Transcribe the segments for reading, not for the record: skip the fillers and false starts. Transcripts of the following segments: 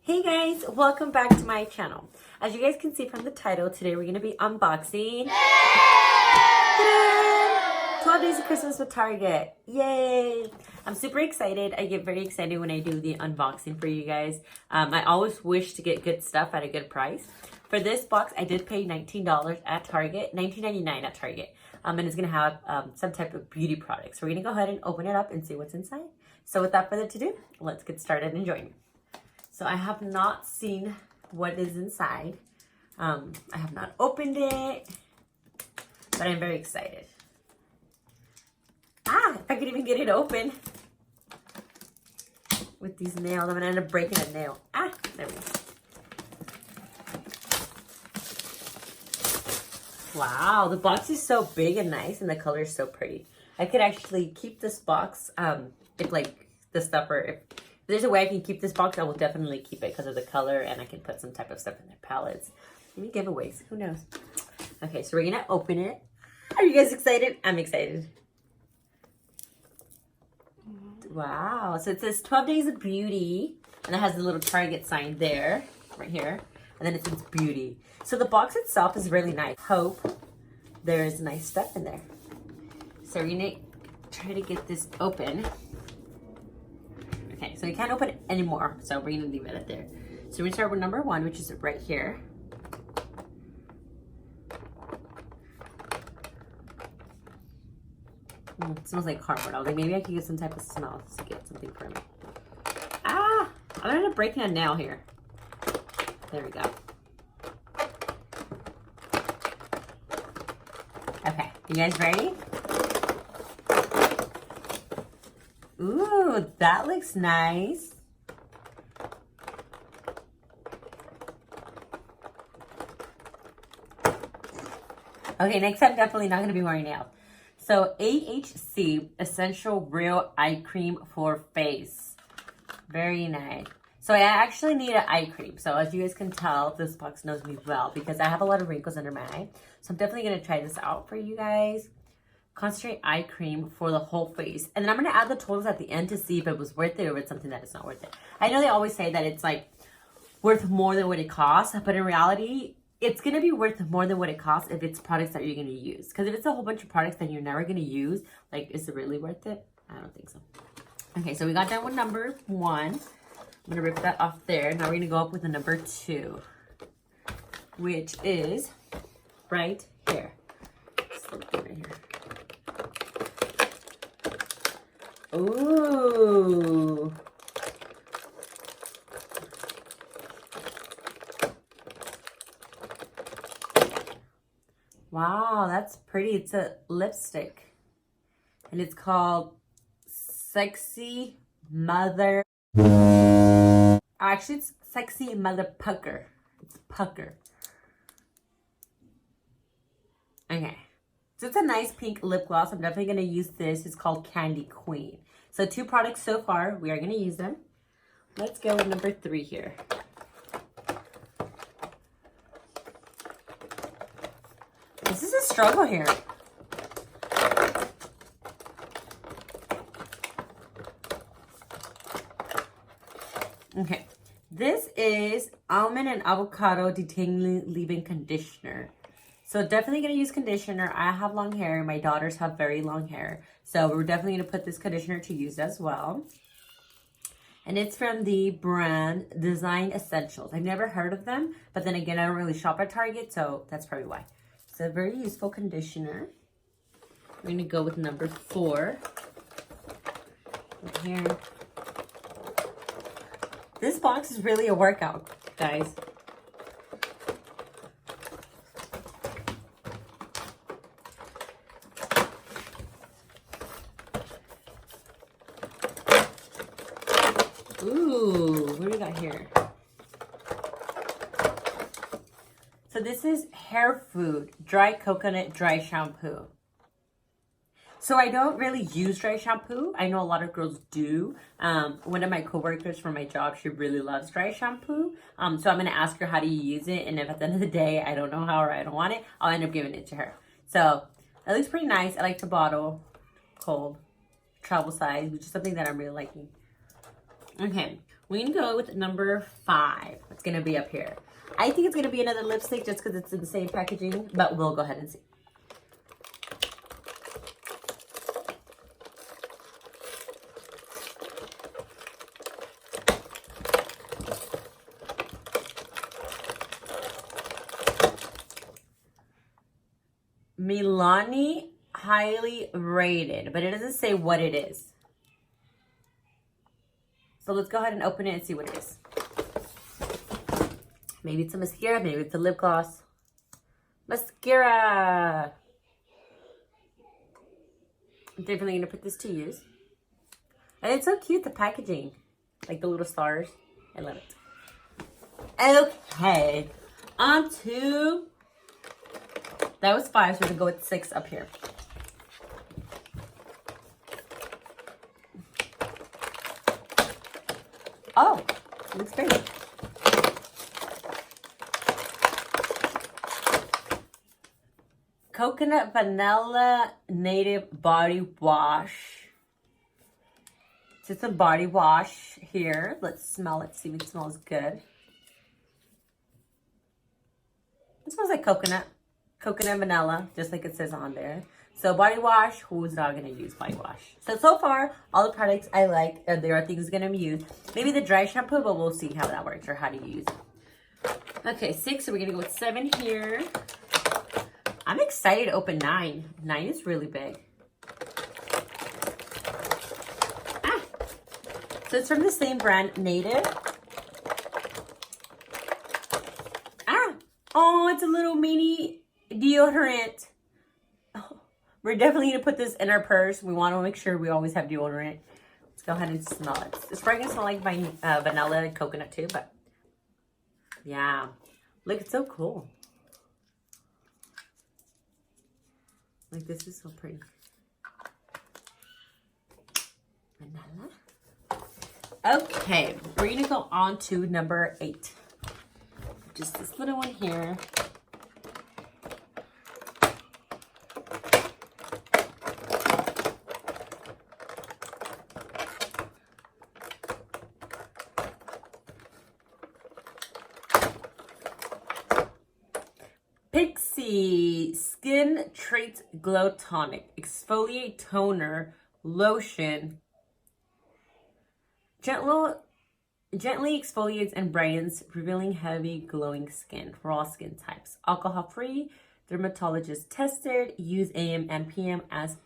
Hey guys, welcome back to my channel. As you guys can see from the title, today we're going to be unboxing 12 Days of Christmas with Target. Yay! I'm super excited. I get very excited when I do the unboxing for you guys. I always wish to get good stuff at a good price. For this box, I did pay $19 at Target, $19.99 at Target. And it's going to have some type of beauty product. So we're going to go ahead and open it up and see what's inside. So without further ado, let's get started enjoying. So I have not seen what is inside. I have not opened it, but I'm very excited. If I could even get it open with these nails, I'm gonna end up breaking a nail. There we go. Wow, the box is so big and nice, and the color is so pretty. I could actually keep this box if like the stuff or if there's a way I can keep this box, I will definitely keep it because of the color, and I can put some type of stuff in their palettes. Maybe giveaways, who knows? Okay, so we're gonna open it. Are you guys excited? I'm excited. Wow, so it says 12 Days of Beauty, and it has the little Target sign there, right here, and then it says Beauty. So the box itself is really nice. Hope there's nice stuff in there. So we're gonna try to get this open. Okay, so we can't open it anymore, so we're gonna leave it at there. So we're gonna start with number 1, which is right here. It smells like cardboard. I was like, maybe I could get some type of smell to get something for me. I'm gonna break a nail here. There we go. Okay, you guys ready? Ooh, that looks nice. Okay, next I'm definitely not going to be wearing nails. So, AHC Essential Real Eye Cream for Face. Very nice. So, I actually need an eye cream. So, as you guys can tell, this box knows me well because I have a lot of wrinkles under my eye. So, I'm definitely going to try this out for you guys. Concentrate eye cream for the whole face. And then I'm going to add the totals at the end to see if it was worth it or if it's something that is not worth it. I know they always say that it's like worth more than what it costs, but in reality, it's going to be worth more than what it costs if it's products that you're going to use. Because if it's a whole bunch of products that you're never going to use, like, is it really worth it? I don't think so. Okay, so we got done with number 1. I'm going to rip that off there. Now we're going to go up with the number 2, which is right here. Right here. Ooh. Wow, that's pretty. It's a lipstick. And it's called Sexy Mother. Actually, it's Sexy Mother Pucker. It's Pucker. Okay. So it's a nice pink lip gloss. I'm definitely going to use this. It's called Candy Queen. So 2 products so far. We are going to use them. Let's go with number 3 here. This is a struggle here. Okay. This is Almond and Avocado Detangling Leave-In Conditioner. So definitely going to use conditioner. I have long hair. My daughters have very long hair. So we're definitely going to put this conditioner to use as well. And it's from the brand Design Essentials. I've never heard of them. But then again, I don't really shop at Target. So that's probably why. So a very useful conditioner. We're going to go with number 4. Right here. This box is really a workout, guys. Ooh, what do we got here? So this is Hair Food Dry Coconut Dry Shampoo. So I don't really use dry shampoo. I know a lot of girls do. One of my coworkers from my job, she really loves dry shampoo. So I'm going to ask her how do you use it. And if at the end of the day, I don't know how or I don't want it, I'll end up giving it to her. So it looks pretty nice. I like the bottle. Cold. Travel size, which is something that I'm really liking. Okay, We're gonna go with number 5. It's gonna be up here. I think it's gonna be another lipstick just because it's in the same packaging, but we'll go ahead and see. Milani highly rated, but it doesn't say what it is. So let's go ahead and open it and see what it is. Maybe it's a mascara, maybe it's a lip gloss. Mascara! I'm definitely gonna put this to use. And it's so cute, the packaging. Like the little stars. I love it. Okay. On to... That was 5, so we're gonna go with 6 up here. Oh, looks great. Coconut Vanilla Native Body Wash. Just a body wash here. Let's smell it, see if it smells good. It smells like coconut. Coconut vanilla, just like it says on there. So body wash, who's not gonna use body wash? So far, all the products I like, there are things gonna be used. Maybe the dry shampoo, but we'll see how that works or how to use it. Okay, 6, so we're gonna go with 7 here. I'm excited to open 9. 9 is really big. Ah! So it's from the same brand, Native. Ah! Oh, it's a little mini deodorant. Oh, we're definitely gonna put this in our purse. We want to make sure we always have deodorant. Let's go ahead and smell it. It's probably gonna smell like vanilla and coconut too, but yeah, look, it's so cool. Like, this is so pretty. Vanilla. Okay, we're gonna go on to number 8. Just this little one here. Pixi Skin Treats Glow Tonic Exfoliate Toner Lotion. Gently exfoliates and brightens, revealing heavy glowing skin for all skin types. Alcohol free, dermatologist tested. Use AM and PM as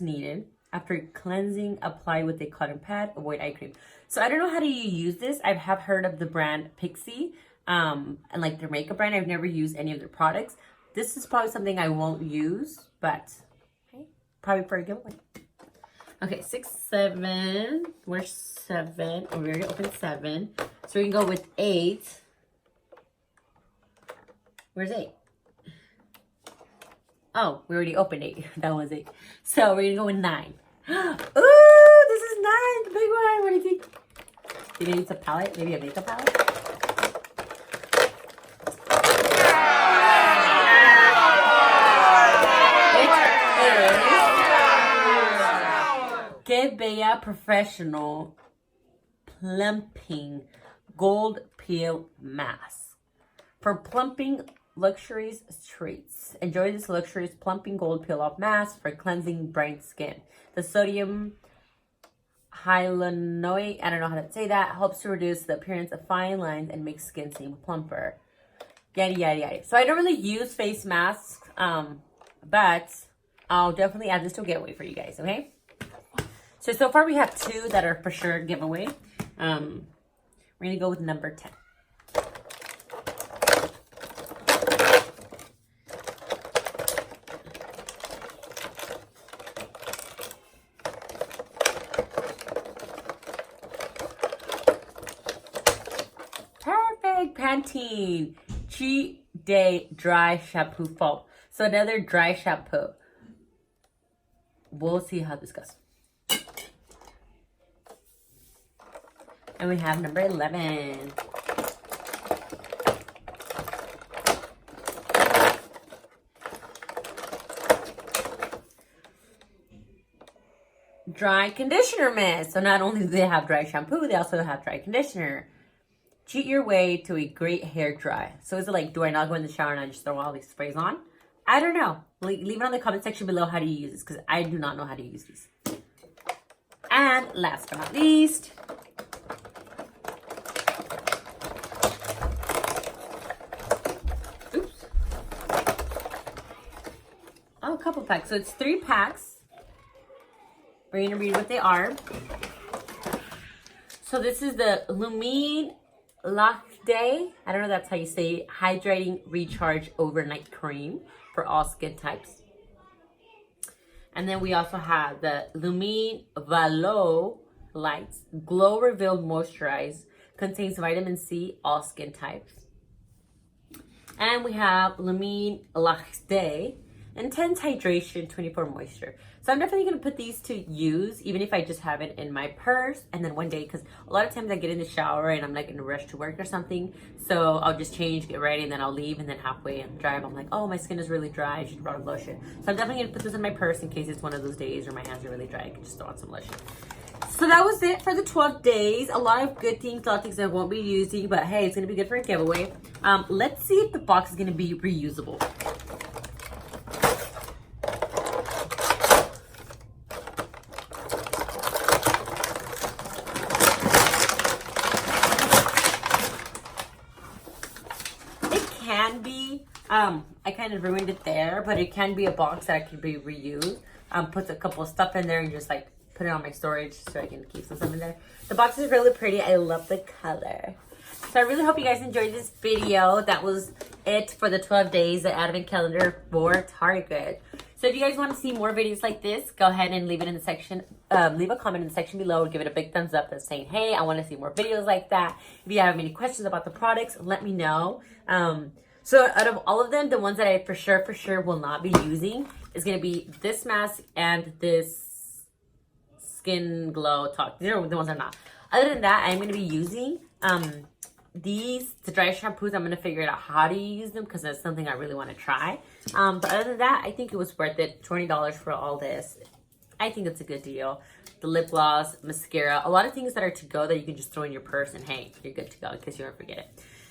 needed. After cleansing, apply with a cotton pad. Avoid eye cream. So I don't know how to use this. I have heard of the brand Pixi. And like their makeup brand. I've never used any of their products. This is probably something I won't use, but okay, probably for a giveaway. Okay, 6, 7. Where's 7? Oh, we already opened 7. So we can go with 8. Where's 8? Oh, we already opened 8. That was 8. So we're gonna go with 9. Ooh, this is 9, the big one. What do you think? You think it's a palette? Maybe a makeup palette? Que Bella Professional Plumping Gold Peel Mask. For plumping luxurious treats. Enjoy this luxurious plumping gold peel off mask for cleansing bright skin. The sodium hyaluronic, I don't know how to say that, helps to reduce the appearance of fine lines and makes skin seem plumper. Yada, yada, yada. So I don't really use face masks, but I'll definitely add this to a giveaway for you guys, okay? So far we have 2 that are for sure giveaway. We're gonna go with number 10. Perfect. Pantene Cheat Day Dry Shampoo Foam. So another dry shampoo. We'll see how this goes. And we have number 11. dry conditioner mist. So not only do they have dry shampoo, they also have dry conditioner. Cheat your way to a great hair dry. So is it like, do I not go in the shower and I just throw all these sprays on? I don't know. Leave it on the comment section below how do you use this, because I do not know how to use these. And last but not least, oops. Oh, a couple packs. So it's 3 packs. We're gonna read what they are. So this is the Lumine Lachday, I don't know if that's how you say it, Hydrating Recharge Overnight Cream for all skin types. And then we also have the Lumine Valo Lights Glow Reveal Moisturize, contains vitamin C, all skin types. And we have Lumine Lachday Intense Hydration 24 Moisture. So I'm definitely going to put these to use, even if I just have it in my purse. And then one day, because a lot of times I get in the shower and I'm like in a rush to work or something. So I'll just change, get ready, and then I'll leave. And then halfway in the drive, I'm like, oh, my skin is really dry. I should brought a lotion. So I'm definitely going to put this in my purse in case it's one of those days where my hands are really dry. I can just throw on some lotion. So that was it for the 12 days. A lot of good things, a lot of things I won't be using. But hey, it's going to be good for a giveaway. Let's see if the box is going to be reusable. Can be, I kind of ruined it there, but it can be a box that could be reused. Put a couple of stuff in there and just like put it on my storage so I can keep some stuff in there. The box is really pretty. I love the color. So I really hope you guys enjoyed this video. That was it for the 12 days, the advent calendar for Target. So if you guys want to see more videos like this, go ahead and leave it in the section. Leave a comment in the section below. Give it a big thumbs up that's saying, hey, I want to see more videos like that. If you have any questions about the products, let me know. So out of all of them, the ones that I for sure will not be using is going to be this mask and this Skin Glow Talk. These are the ones I'm not. Other than that, I'm going to be using the dry shampoos. I'm going to figure out how to use them because that's something I really want to try. But other than that, I think it was worth it. $20 for all this. I think it's a good deal. The lip gloss, mascara, a lot of things that are to go that you can just throw in your purse and hey, you're good to go in case you don't forget it.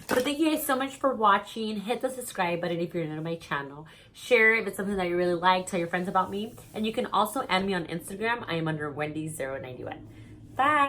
So thank you guys so much for watching. Hit the subscribe button if you're new to my channel. Share if it's something that you really like. Tell your friends about me. And you can also add me on Instagram. I am under Wendy091. Bye.